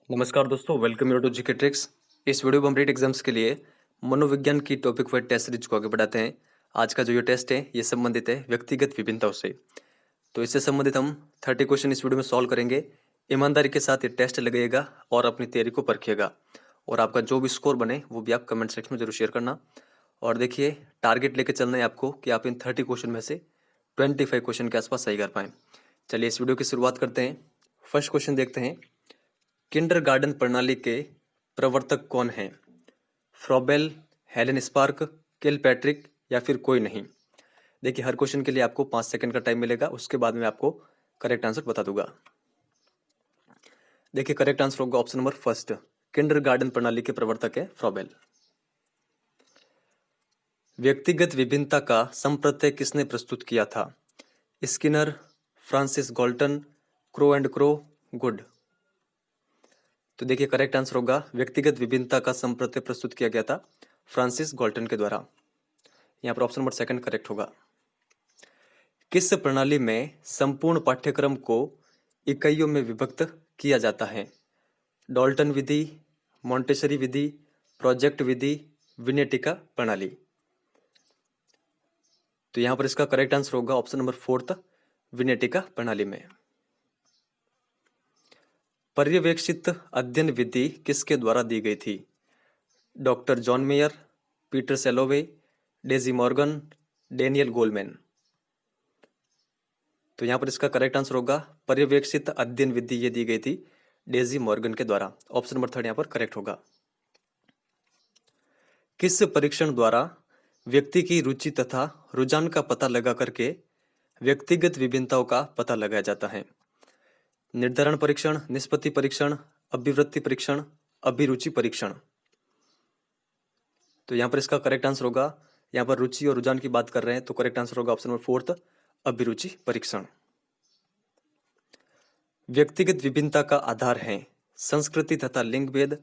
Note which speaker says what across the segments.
Speaker 1: नमस्कार दोस्तों, welcome you to GK tricks. इस वीडियो में हम रीट एग्जाम्स के लिए मनोविज्ञान की टॉपिक वाइज टेस्ट सीरीज को आगे बढ़ाते हैं। आज का जो ये टेस्ट है ये संबंधित है व्यक्तिगत विभिन्नताओं से। तो इससे संबंधित हम 30 क्वेश्चन इस वीडियो में सॉल्व करेंगे। ईमानदारी के साथ ये टेस्ट लगेगा और अपनी तैयारी को परखिएगा। और आपका जो भी स्कोर बने वो भी आप कमेंट सेक्शन में जरूर शेयर करना। और देखिए, टारगेट लेके चलना है आपको कि आप इन 30 क्वेश्चन में से 25 क्वेश्चन के आसपास सही कर पाएं। चलिए इस वीडियो की शुरुआत करते हैं। फर्स्ट क्वेश्चन देखते हैं। किंडरगार्टन प्रणाली के प्रवर्तक कौन हैं? फ्रॉबेल, हेलेन स्पार्क, किलपैट्रिक या फिर कोई नहीं? देखिए, हर क्वेश्चन के लिए आपको 5 सेकंड का टाइम मिलेगा, उसके बाद में आपको करेक्ट आंसर बता दूंगा। देखिए, करेक्ट आंसर होगा ऑप्शन नंबर फर्स्ट, किंडरगार्टन प्रणाली के प्रवर्तक है फ्रॉबेल। व्यक्तिगत विभिन्नता का संप्रत्यय किसने प्रस्तुत किया था? Skinner, Francis Galton, crow and crow, good. तो देखिए, करेक्ट आंसर होगा व्यक्तिगत विभिन्नता का संप्रत्यय प्रस्तुत किया गया था फ्रांसिस गॉल्टन के द्वारा। यहाँ पर ऑप्शन नंबर सेकंड करेक्ट होगा। किस प्रणाली में संपूर्ण पाठ्यक्रम को इकाइयों में विभक्त किया जाता है? डॉल्टन विधि, मॉन्टेसरी विधि, प्रोजेक्ट विधि, विनेटिका प्रणाली। तो यहाँ पर इसका करेक्ट आंसर होगा ऑप्शन नंबर फोर्थ, विनेटिका प्रणाली में। पर्यवेक्षित अध्ययन विधि किसके द्वारा दी गई थी? Doctor John Mayer, Peter Salovey, Daisy Morgan, Daniel Goleman. तो यहाँ पर इसका करेक्ट आंसर होगा पर्यवेक्षित अध्ययन विधि ये दी गई थी डेजी मॉर्गन के द्वारा। ऑप्शन नंबर थर्ड यहाँ पर करेक्ट होगा। किस परीक्षण द्वारा व्यक्ति की रुचि तथा रुझान का पता लगा करके व्यक्तिगत विभिन्नताओं का पता लगाया जाता है? निर्धारण परीक्षण, निष्पत्ति परीक्षण, अभिवृत्ति परीक्षण, अभिरुचि परीक्षण। तो यहाँ पर इसका करेक्ट आंसर होगा, यहाँ पर रुचि और रुझान की बात कर रहे हैं तो करेक्ट आंसर होगा ऑप्शन नंबर फोर्थ, अभिरुचि परीक्षण। व्यक्तिगत विभिन्नता का आधार है संस्कृति तथा लिंग भेद,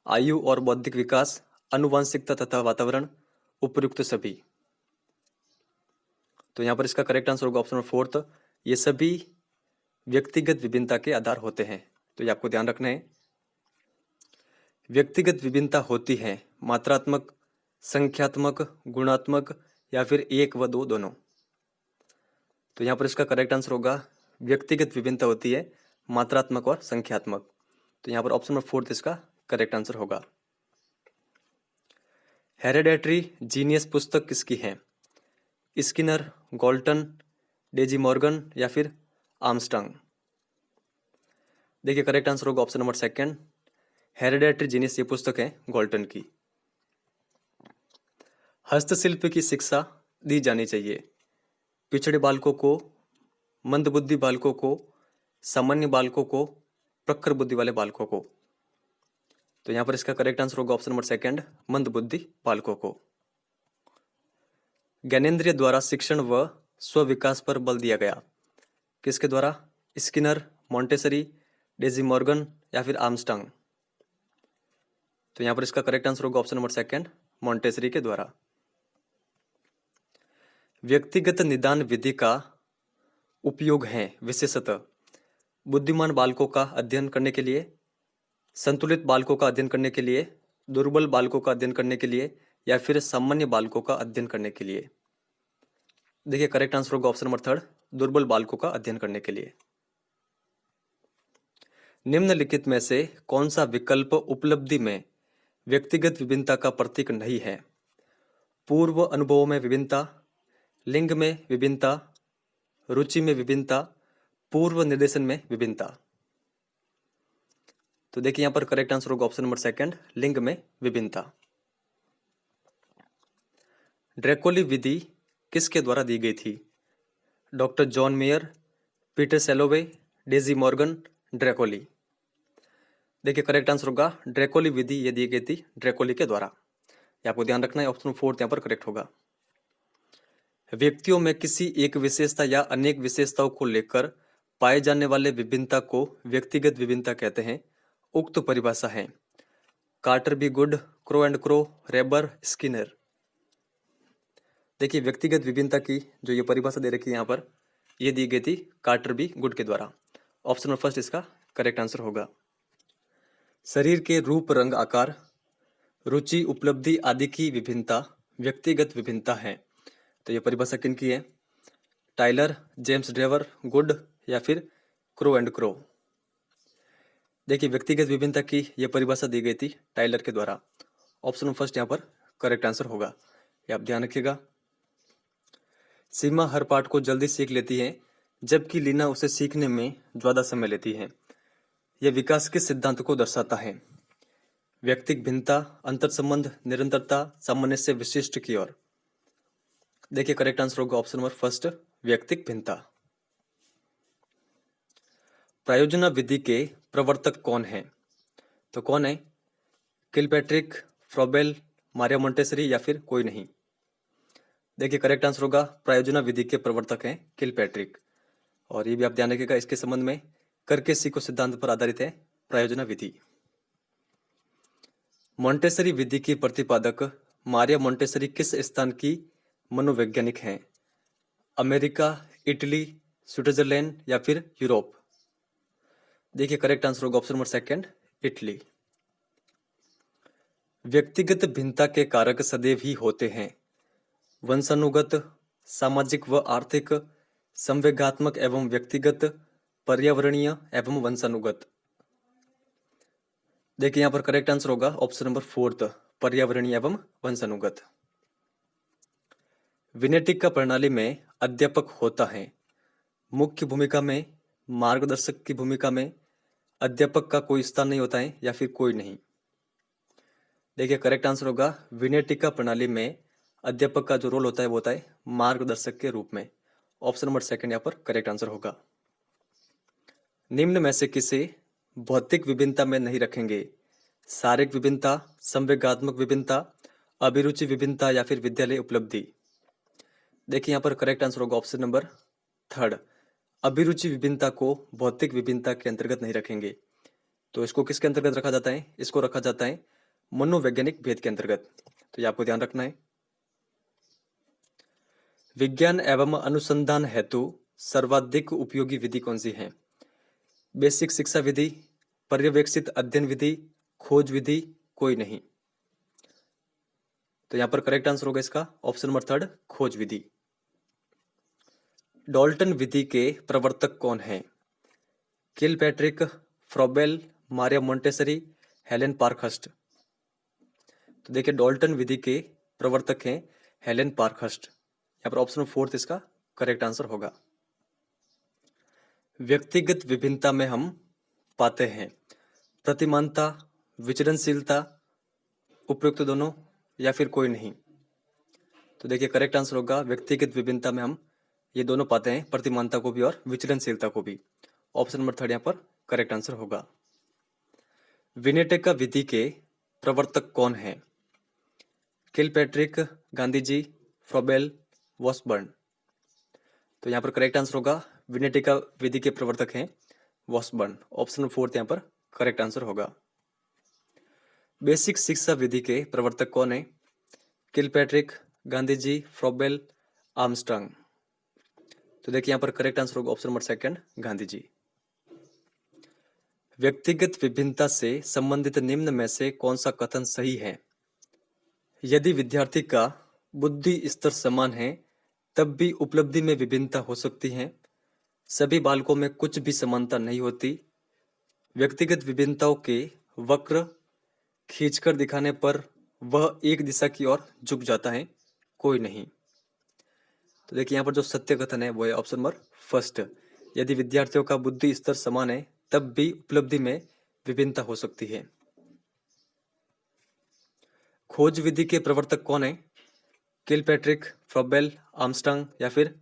Speaker 1: आयु और बौद्धिक विकास, आनुवंशिकता तथा वातावरण, उपयुक्त सभी। तो यहाँ पर इसका करेक्ट आंसर होगा ऑप्शन नंबर फोर्थ, ये सभी व्यक्तिगत विभिन्नता के आधार होते हैं। तो ये आपको ध्यान रखना है। व्यक्तिगत विभिन्नता होती है मात्रात्मक, संख्यात्मक, गुणात्मक या फिर एक व दो दोनों? तो यहाँ पर इसका करेक्ट आंसर होगा व्यक्तिगत विभिन्नता होती है मात्रात्मक और संख्यात्मक। तो यहाँ पर ऑप्शन नंबर फोर्थ इसका करेक्ट आंसर होगा। हेरेडेटरी जीनियस पुस्तक किसकी है? स्किनर, गॉल्टन, डेजी मॉर्गन या फिर आर्मस्ट्रांग? देखिए, करेक्ट आंसर होगा ऑप्शन नंबर सेकंड, हेरेडेटरी जीनियस ये पुस्तक है गॉल्टन की। हस्तशिल्प की शिक्षा दी जानी चाहिए पिछड़े बालकों को, मंदबुद्धि बालकों को, सामान्य बालकों को, प्रखर बुद्धि वाले बालकों को? तो यहाँ पर इसका करेक्ट आंसर होगा ऑप्शन नंबर सेकंड, मंदबुद्धि बालकों को। ज्ञानेंद्रिय द्वारा शिक्षण व स्व विकास पर बल दिया गया किसके द्वारा? स्किनर, मॉन्टेसरी, डेजी मॉर्गन या फिर आर्मस्ट्रांग? तो यहाँ पर इसका करेक्ट आंसर होगा ऑप्शन नंबर सेकंड, मॉन्टेसरी के द्वारा। व्यक्तिगत निदान विधि का उपयोग है विशेषतः बुद्धिमान बालकों का अध्ययन करने के लिए, संतुलित बालकों का अध्ययन करने के लिए, दुर्बल बालकों का अध्ययन करने के लिए या फिर सामान्य बालकों का अध्ययन करने के लिए? देखिए, करेक्ट आंसर होगा ऑप्शन नंबर थर्ड, दुर्बल बालकों का अध्ययन करने के लिए। निम्नलिखित में से कौन सा विकल्प उपलब्धि में व्यक्तिगत विभिन्नता का प्रतीक नहीं है? पूर्व अनुभवों में विभिन्नता, लिंग में विभिन्नता, रुचि में विभिन्नता, पूर्व निर्देशन में विभिन्नता? तो देखिए, यहां पर करेक्ट आंसर होगा ऑप्शन नंबर सेकंड, लिंग में विभिन्नता। ड्रैकोली विधि किसके द्वारा दी गई थी? Doctor John Mayer, Peter Salovey, Daisy Morgan, ड्रैकोली? देखिए, करेक्ट आंसर होगा ड्रैकोली विधि ये दी गई थी ड्रैकोली के द्वारा। ये आपको ध्यान रखना है, ऑप्शन फोर्थ यहाँ पर करेक्ट होगा। व्यक्तियों में किसी एक विशेषता या अनेक विशेषताओं को लेकर पाए जाने वाले विभिन्नता को व्यक्तिगत विभिन्नता कहते हैं। उक्त परिभाषा है Carter B Good, Crow and Crow, रेबर, स्किनर? देखिए, व्यक्तिगत विभिन्नता की जो ये परिभाषा दे रखी है यहाँ पर, ये दी गई थी कार्टर बी गुड के द्वारा। ऑप्शन नंबर फर्स्ट इसका करेक्ट आंसर होगा। शरीर के रूप, रंग, आकार, रुचि, उपलब्धि आदि की विभिन्नता व्यक्तिगत विभिन्नता है। तो ये परिभाषा किनकी है? टाइलर, जेम्स ड्रेवर, गुड या फिर क्रो एंड क्रो। देखिए व्यक्तिगत विभिन्नता की यह परिभाषा दी गई थी टाइलर के द्वारा। ऑप्शन फर्स्ट यहाँ पर करेक्ट आंसर होगा, ये आप ध्यान रखिएगा। सीमा हर पाठ को जल्दी सीख लेती है जबकि लीना उसे सीखने में ज्यादा समय लेती है। यह विकास के सिद्धांत को दर्शाता है। व्यक्तिक भिन्नता, अंतर संबंध, निरंतरता, सामान्य से विशिष्ट की ओर। देखिए करेक्ट आंसर होगा ऑप्शन नंबर फर्स्ट, व्यक्तिक भिन्नता। प्रायोजना विधि के प्रवर्तक कौन है? तो कौन है? किलपैट्रिक, फ्रोबेल, मारिया मोंटेसरी या फिर कोई नहीं। देखिए करेक्ट आंसर होगा प्रायोजना विधि के प्रवर्तक हैं किलपैट्रिक। और ये भी आप ध्यान रखिएगा, इसके संबंध में करके सीखो सिद्धांत पर आधारित है प्रायोजना विधि। मोंटेसरी विधि की प्रतिपादक मारिया मोंटेसरी किस स्थान की मनोवैज्ञानिक हैं? अमेरिका, इटली, स्विट्जरलैंड या फिर यूरोप। देखिए करेक्ट आंसर होगा ऑप्शन नंबर सेकंड, इटली। व्यक्तिगत भिन्नता के कारक सदैव ही होते हैं। वंशानुगत, सामाजिक व आर्थिक, संवेगात्मक एवं व्यक्तिगत, पर्यावरणीय एवं वंशानुगत। देखिए यहां पर करेक्ट आंसर होगा ऑप्शन नंबर फोर्थ, पर्यावरणीय एवं वंशानुगत। विनेटिक का प्रणाली में अध्यापक होता है। मुख्य भूमिका में, मार्गदर्शक की भूमिका में, अध्यापक का कोई स्थान नहीं होता है या फिर कोई नहीं। देखिए करेक्ट आंसर होगा विनेटिका प्रणाली में अध्यापक का जो रोल होता है वो होता है मार्गदर्शक के रूप में। ऑप्शन नंबर सेकंड यहाँ पर करेक्ट आंसर होगा। निम्न में से किसे भौतिक विभिन्नता में नहीं रखेंगे? शारीरिक विभिन्नता, संवेगात्मक विभिन्नता, अभिरुचि विभिन्नता या फिर विद्यालय उपलब्धि। देखिए यहाँ पर करेक्ट आंसर होगा ऑप्शन नंबर थर्ड, अभिरुचि विभिन्नता को भौतिक विभिन्नता के अंतर्गत नहीं रखेंगे। तो इसको किसके अंतर्गत रखा जाता है? इसको रखा जाता है मनोवैज्ञानिक भेद के अंतर्गत। तो ये आपको ध्यान रखना है। विज्ञान एवं अनुसंधान हेतु सर्वाधिक उपयोगी विधि कौन सी है? बेसिक शिक्षा विधि, पर्यवेक्षित अध्ययन विधि, खोज विधि, कोई नहीं। तो यहां पर करेक्ट आंसर होगा इसका ऑप्शन नंबर थर्ड, खोज विधि। डाल्टन विधि के प्रवर्तक कौन है? Kilpatrick, Froebel, Maria Montessori, Helen Parkhurst. तो देखिए डाल्टन विधि के प्रवर्तक हैं हेलेन पार्कहर्स्ट। यहाँ पर ऑप्शन फोर्थ इसका करेक्ट आंसर होगा। व्यक्तिगत विभिन्नता में हम पाते हैं प्रतिमानता, विचरणशीलता, उपयुक्त दोनों या फिर कोई नहीं। तो देखिए करेक्ट आंसर होगा व्यक्तिगत विभिन्नता में हम ये दोनों पाते हैं, प्रतिमानता को भी और विचरणशीलता को भी। ऑप्शन नंबर थर्ड यहाँ पर करेक्ट आंसर होगा। विनेटिका विधि के प्रवर्तक कौन है? Kilpatrick, Gandhi ji, Froebel, वॉसबर्न। तो यहाँ पर करेक्ट आंसर होगा विनेटिका विधि के प्रवर्तक हैं वॉसबर्न। ऑप्शन फोर्थ यहाँ पर करेक्ट आंसर होगा। बेसिक शिक्षा विधि के प्रवर्तक कौन है? Kilpatrick, Gandhi ji, Froebel, Armstrong. तो देखिए यहाँ पर करेक्ट आंसर होगा option number second, Gandhi ji. व्यक्तिगत विभिन्नता से संबंधित निम्न में से कौन सा कथन सही है? यदि विद्यार्थी का बुद्धि स्तर समान है तब भी उपलब्धि में विभिन्नता हो सकती है। सभी बालकों में कुछ भी समानता नहीं होती। व्यक्तिगत विभिन्नताओं के वक्र खींचकर दिखाने पर वह एक दिशा की ओर झुक जाता है, कोई नहीं। तो देखिए यहाँ पर जो सत्य कथन है वो है ऑप्शन नंबर फर्स्ट, यदि विद्यार्थियों का बुद्धि स्तर समान है तब भी उपलब्धि में विभिन्नता हो सकती है। खोज विधि के प्रवर्तक कौन है? किलपैट्रिक, फ्रोबेल, आर्मस्ट्रांग या फिर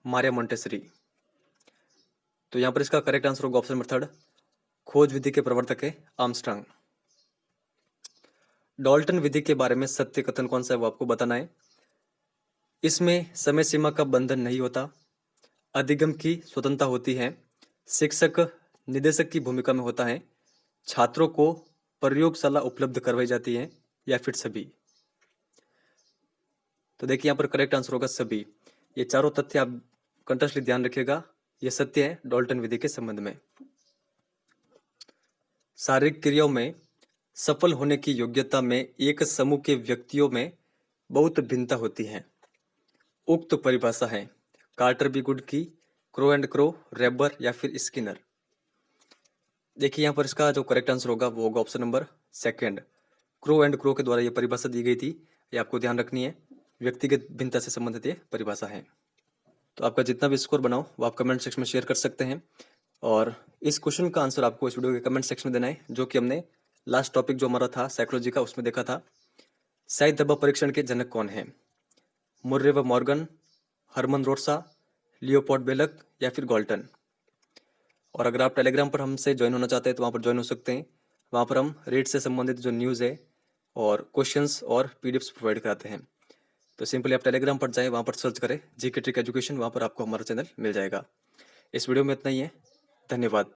Speaker 1: मारिया मोंटेसरी। तो यहां पर इसका करेक्ट आंसर होगा ऑप्शन नंबर थर्ड, खोज विधि के प्रवर्तक है आर्मस्ट्रांग। डाल्टन विधि के बारे में सत्य कथन कौन सा है वो आपको बताना है। इसमें समय सीमा का बंधन नहीं होता, अधिगम की स्वतंत्रता होती है, शिक्षक निदेशक की भूमिका में होता है, छात्रों को प्रयोगशाला उपलब्ध करवाई जाती है या फिर सभी। तो देखिए यहाँ पर करेक्ट आंसर होगा सभी। ये चारों तथ्य आप कंटिन्यूअसली ध्यान रखिएगा, ये सत्य है डाल्टन विधि के संबंध में। शारीरिक क्रियाओं में सफल होने की योग्यता में एक समूह के व्यक्तियों में बहुत भिन्नता होती है। उक्त परिभाषा है कार्टर बी गुड की, क्रो एंड क्रो, रेबर या फिर स्किनर। देखिए यहाँ पर इसका जो करेक्ट आंसर होगा वो होगा option number second. Crow and crow के द्वारा ये परिभाषा दी गई थी, ये आपको ध्यान रखनी है। व्यक्तिगत भिन्नता से संबंधित ये परिभाषा है। तो आपका जितना भी स्कोर बनाओ वो आप कमेंट सेक्शन में शेयर कर सकते हैं, और इस क्वेश्चन का आंसर आपको इस वीडियो के कमेंट सेक्शन में देना है, जो कि हमने लास्ट टॉपिक जो हमारा था साइकोलॉजी का उसमें देखा था। शाही दबाव परीक्षण के जनक कौन है? मुर्रे व मॉर्गन, हरमन रोट्सा, लियोपोल्ड बेलक या फिर गॉल्टन। और अगर आप टेलीग्राम पर हमसे ज्वाइन होना चाहते हैं तो वहाँ पर ज्वाइन हो सकते हैं। वहाँ पर हम रेट से संबंधित जो न्यूज़ है और क्वेश्चंस और पीडीएफ्स प्रोवाइड कराते हैं। तो सिंपली आप टेलीग्राम पर जाएं, वहाँ पर सर्च करें जीके ट्रिक एजुकेशन, वहाँ पर आपको हमारा चैनल मिल जाएगा। इस वीडियो में इतना ही है। धन्यवाद।